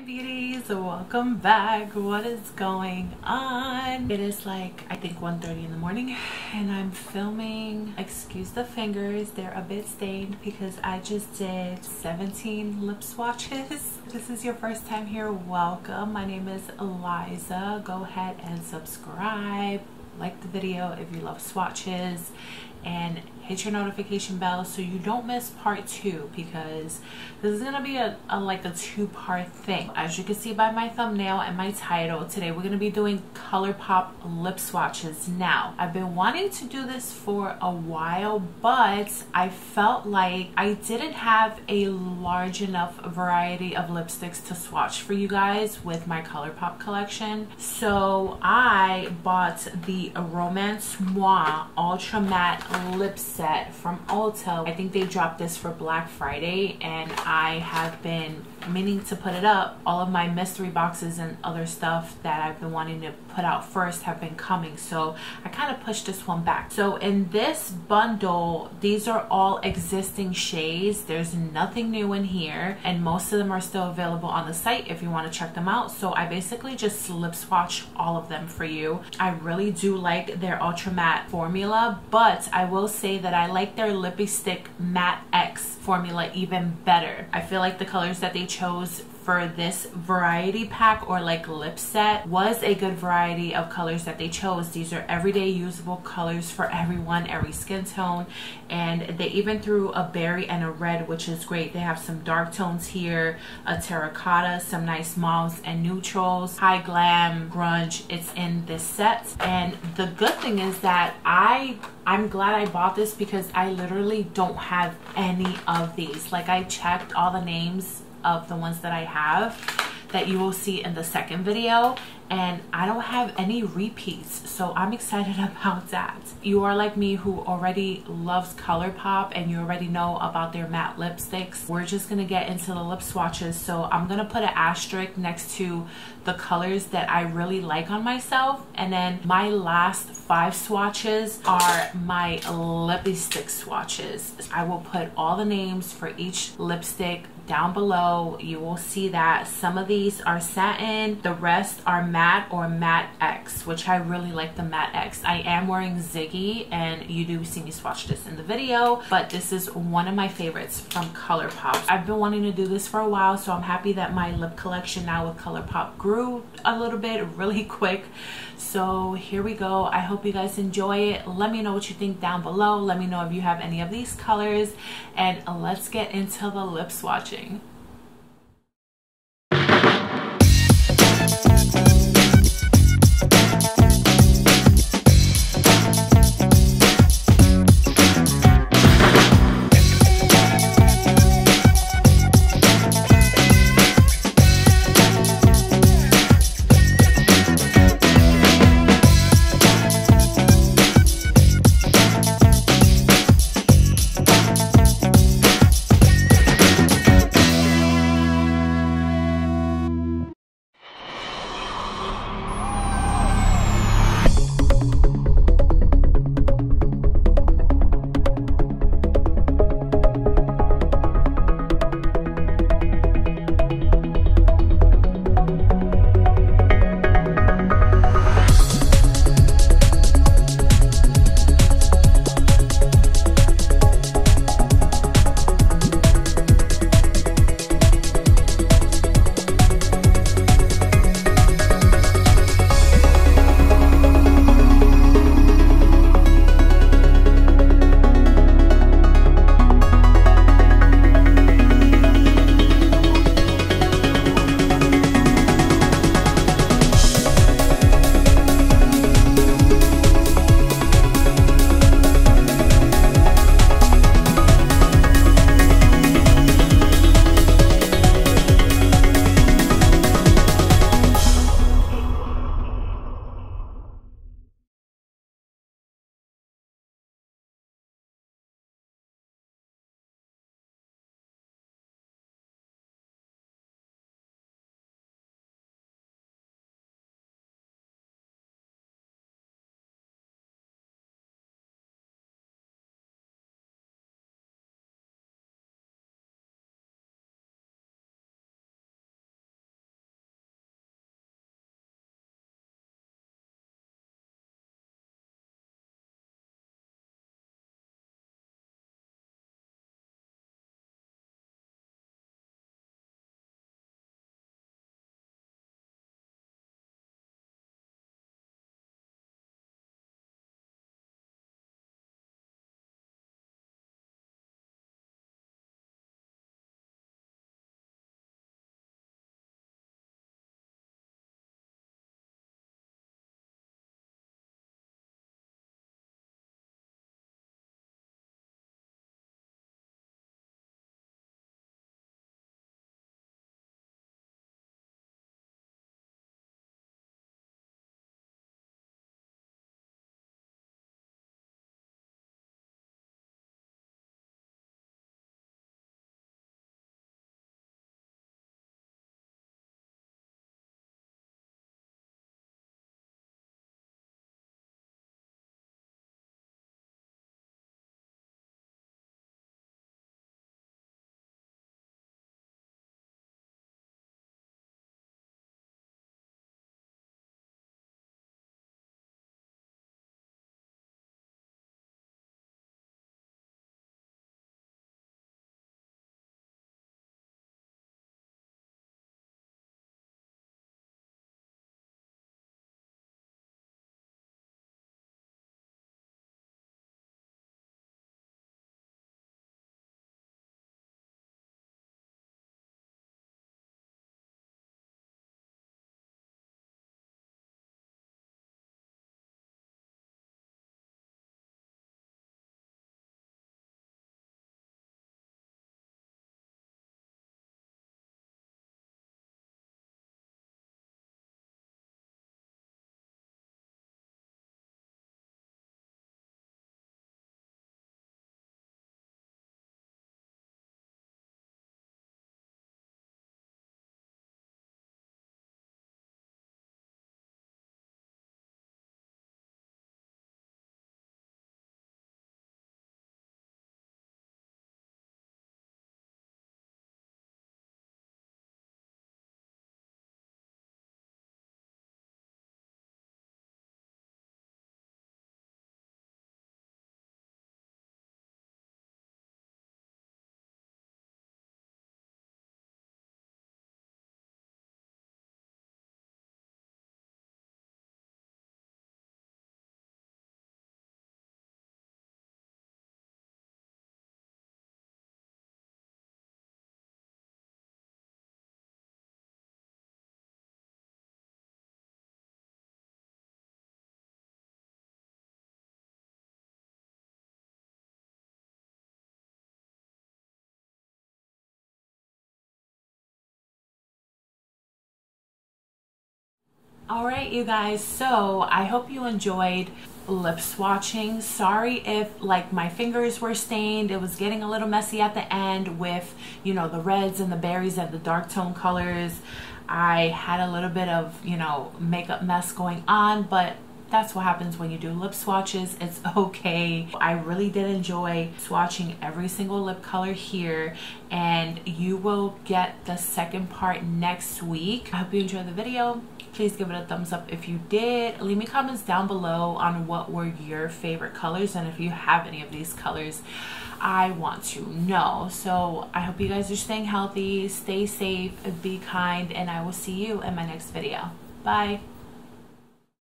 beauties, welcome back. What is going on? It is like I think 1:30 in the morning and I'm filming. Excuse the fingers, they're a bit stained because I just did 17 lip swatches. If this is your first time here, welcome. My name is Eliza. Go ahead and subscribe, like the video if you love swatches, and hit your notification bell so you don't miss part 2, because this is gonna be a two-part thing. As you can see by my thumbnail and my title, today we're gonna be doing Colourpop lip swatches. Now, I've been wanting to do this for a while, but I felt like I didn't have a large enough variety of lipsticks to swatch for you guys with my Colourpop collection. So I bought the Romance Moi Ultra Matte Lip Set from Ulta. I think they dropped this for Black Friday and I have been meaning to put it up. All of my mystery boxes and other stuff that I've been wanting to put out first have been coming, so I kind of pushed this one back. So in this bundle, these are all existing shades. There's nothing new in here and most of them are still available on the site if you want to check them out. So I basically just lip swatch all of them for you. I really do like their ultra matte formula, but I will say that I like their Lippie Stick Matte X formula even better. I feel like the colors that they chose for this variety pack or like lip set was a good variety of colors that they chose. These are everyday usable colors for everyone, every skin tone, and they even threw a berry and a red, which is great. They have some dark tones here, a terracotta, some nice mauves and neutrals, high glam, grunge. It's in this set, and the good thing is that I'm glad I bought this because I literally don't have any of these. Like, I checked all the names of the ones that I have that you will see in the second video, and I don't have any repeats, so I'm excited about that. You are like me who already loves Colourpop and you already know about their matte lipsticks. We're just gonna get into the lip swatches, so I'm gonna put an asterisk next to the colors that I really like on myself, and then my last 5 swatches are my Lippie Stick swatches. I will put all the names for each lipstick down below. You will see that some of these are satin, the rest are matte or matte X, which I really like the matte X. I am wearing Ziggy and you do see me swatch this in the video, but this is one of my favorites from Colourpop. I've been wanting to do this for a while, so I'm happy that my lip collection now with Colourpop grew a little bit really quick. So here we go. I hope you guys enjoy it. Let me know what you think down below. Let me know if you have any of these colors, and let's get into the lip swatching. All right, you guys, so I hope you enjoyed lip swatching. Sorry if like my fingers were stained. It was getting a little messy at the end with, you know, the reds and the berries and the dark tone colors. I had a little bit of, you know, makeup mess going on, but that's what happens when you do lip swatches. It's okay. I really did enjoy swatching every single lip color here, and you will get the second part next week. I hope you enjoyed the video. Please give it a thumbs up if you did. Leave me comments down below on what were your favorite colors, and if you have any of these colors, I want to know. So I hope you guys are staying healthy, stay safe, be kind, and I will see you in my next video. Bye.